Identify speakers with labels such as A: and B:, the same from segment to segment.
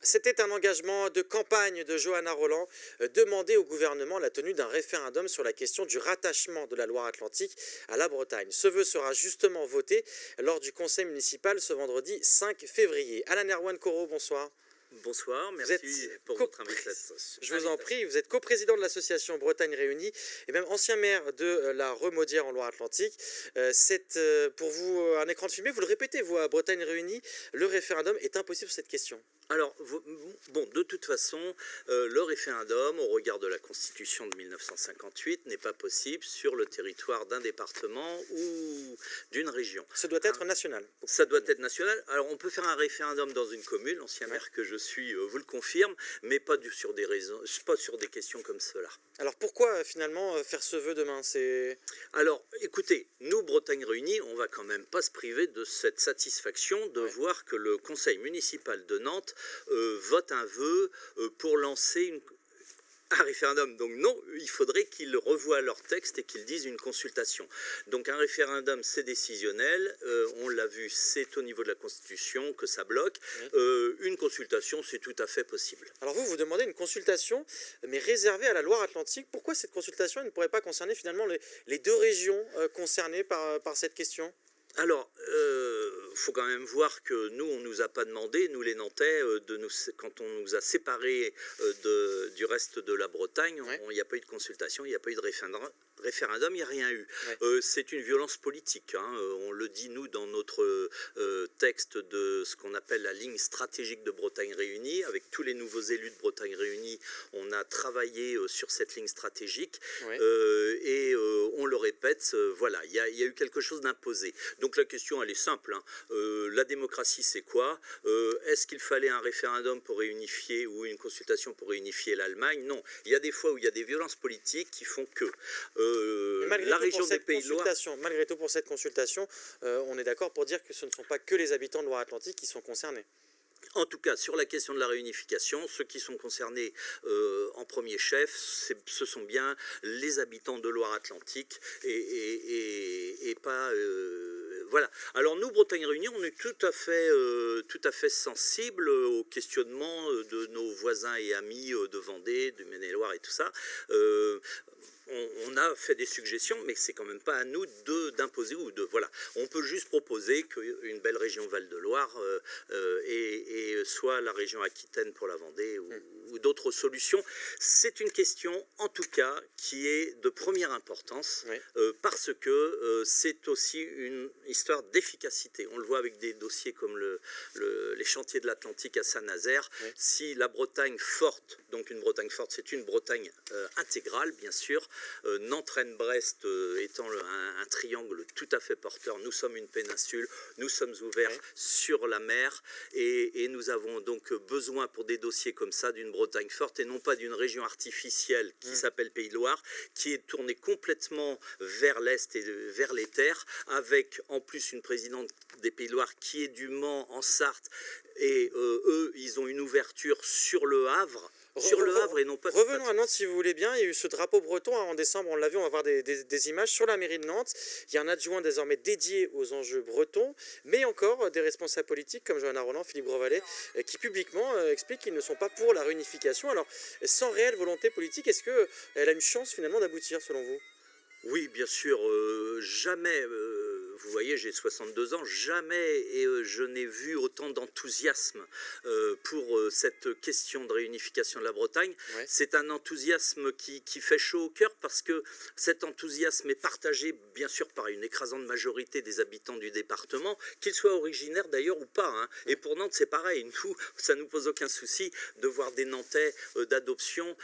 A: C'était un engagement de campagne de Johanna Rolland, demander au gouvernement la tenue d'un référendum sur la question du rattachement de la Loire-Atlantique à la Bretagne. Ce vœu sera justement voté lors du conseil municipal ce vendredi 5 février. Alain Erwan Corot, bonsoir.
B: Bonsoir,
A: Vous êtes
B: merci pour votre
A: copr-
B: invitation.
A: Je vous en prie, vous êtes coprésident de l'association Bretagne Réunie et même ancien maire de la Remaudière en Loire-Atlantique. C'est pour vous un écran de fumée, vous le répétez, vous, à Bretagne Réunie, le référendum est impossible sur cette question.
B: Alors, bon, de toute façon, le référendum, au regard de la Constitution de 1958, n'est pas possible sur le territoire d'un département ou d'une région.
A: Ce doit être national.
B: Ça doit être national. Alors, on peut faire un référendum dans une commune, l'ancien maire que je suis vous le confirme, mais pas sur des raisons, pas sur des questions comme cela.
A: Alors pourquoi finalement faire ce vœu demain?
B: Alors, écoutez, nous, Bretagne Réunie, on va quand même pas se priver de cette satisfaction de voir que le conseil municipal de Nantes vote un vœu pour lancer un référendum. Donc non, il faudrait qu'ils revoient leur texte et qu'ils disent une consultation. Donc un référendum, c'est décisionnel. On l'a vu, c'est au niveau de la Constitution que ça bloque. Une consultation, c'est tout à fait possible.
A: Alors vous demandez une consultation, mais réservée à la Loire-Atlantique. Pourquoi cette consultation ne pourrait pas concerner finalement les deux régions concernées par cette question?
B: Alors, faut quand même voir que nous, on nous a pas demandé, nous les Nantais, quand on nous a séparés du reste de la Bretagne, il n'y a pas eu de consultation, il n'y a pas eu de référendum, il n'y a rien eu. C'est une violence politique, hein. On le dit nous dans notre texte de ce qu'on appelle la ligne stratégique de Bretagne Réunie, avec tous les nouveaux élus de Bretagne Réunie, on a travaillé sur cette ligne stratégique et on le répète, voilà, il y a eu quelque chose d'imposé. Donc la question, elle est simple, hein. La démocratie, c'est quoi? Est-ce qu'il fallait un référendum pour réunifier ou une consultation pour réunifier l'Allemagne? Non. Il y a des fois où il y a des violences politiques qui font que la région des Pays de Loire...
A: Malgré tout, pour cette consultation, on est d'accord pour dire que ce ne sont pas que les habitants de Loire-Atlantique qui sont concernés.
B: En tout cas, sur la question de la réunification, ceux qui sont concernés en premier chef, ce sont bien les habitants de Loire-Atlantique et pas... voilà. Alors nous, Bretagne Réunie, on est tout à fait sensible au questionnement de nos voisins et amis de Vendée, de Maine-et-Loire et tout ça. On a fait des suggestions, mais c'est quand même pas à nous d'imposer ou de... Voilà. On peut juste proposer qu'une belle région Val-de-Loire et soit la région Aquitaine pour la Vendée ou d'autres solutions. C'est une question, en tout cas, qui est de première importance parce que c'est aussi une histoire d'efficacité. On le voit avec des dossiers comme les chantiers de l'Atlantique à Saint-Nazaire. Si la Bretagne forte, donc une Bretagne forte, c'est une Bretagne intégrale, bien sûr, Nantes-Rennes-Brest étant un triangle tout à fait porteur. Nous sommes une péninsule, nous sommes ouverts sur la mer et nous avons donc besoin pour des dossiers comme ça d'une Bretagne forte et non pas d'une région artificielle qui s'appelle Pays de Loire, qui est tournée complètement vers l'Est et vers les terres, avec en plus une présidente des Pays de Loire qui est du Mans en Sarthe et eux, ils ont une ouverture sur le Havre. Et non pas...
A: Revenons à Nantes si vous voulez bien. Il y a eu ce drapeau breton en décembre, on l'a vu, on va voir des images sur la mairie de Nantes. Il y a un adjoint désormais dédié aux enjeux bretons, mais encore des responsables politiques comme Johanna Rolland, Philippe Grosvalet, qui publiquement expliquent qu'ils ne sont pas pour la réunification. Alors, sans réelle volonté politique, est-ce qu'elle a une chance finalement d'aboutir selon vous?
B: Oui, bien sûr, jamais, vous voyez, j'ai 62 ans, jamais je n'ai vu autant d'enthousiasme pour cette question de réunification de la Bretagne. C'est un enthousiasme qui fait chaud au cœur parce que cet enthousiasme est partagé, bien sûr, par une écrasante majorité des habitants du département, qu'ils soient originaires d'ailleurs ou pas, hein. Et pour Nantes, c'est pareil. Nous, ça ne nous pose aucun souci de voir des Nantais d'adoption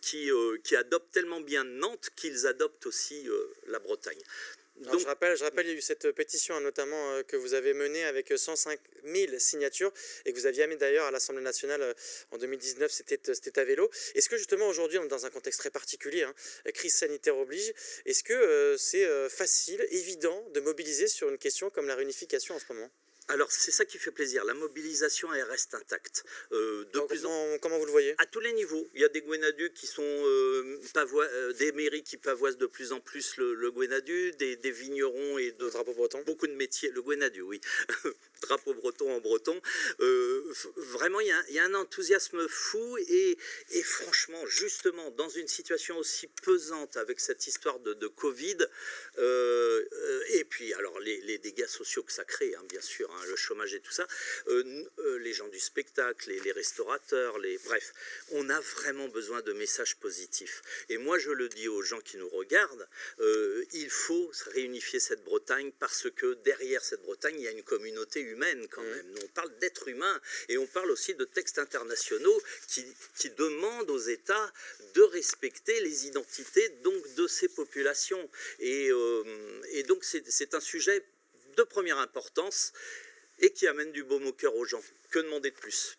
B: qui adoptent tellement bien Nantes qu'ils adoptent aussi la Bretagne.
A: Donc, je rappelle, il y a eu cette pétition notamment que vous avez menée avec 105 000 signatures et que vous aviez amené d'ailleurs à l'Assemblée nationale en 2019, c'était à vélo. Est-ce que justement aujourd'hui, on est dans un contexte très particulier, hein, crise sanitaire oblige, est-ce que c'est facile, évident de mobiliser sur une question comme la réunification en ce moment?
B: Alors c'est ça qui fait plaisir, la mobilisation elle reste intacte. De plus en
A: Comment vous le voyez?
B: À tous les niveaux. Il y a des Gwenadu qui sont des mairies qui pavoisent de plus en plus le Gwenadu, des vignerons et de
A: Le drapeau breton?
B: beaucoup de métiers. Le Gwenadu, oui. Drapeau breton en breton. Vraiment, il y a un enthousiasme fou et franchement, justement, dans une situation aussi pesante avec cette histoire de Covid, et puis alors les dégâts sociaux que ça crée, hein, bien sûr, hein, le chômage et tout ça, les gens du spectacle, les restaurateurs, bref, on a vraiment besoin de messages positifs. Et moi, je le dis aux gens qui nous regardent, il faut réunifier cette Bretagne parce que derrière cette Bretagne, il y a une communauté humaine quand même. On parle d'êtres humains et on parle aussi de textes internationaux qui demandent aux États de respecter les identités donc de ces populations. Et donc c'est un sujet de première importance et qui amène du baume au cœur aux gens. Que demander de plus?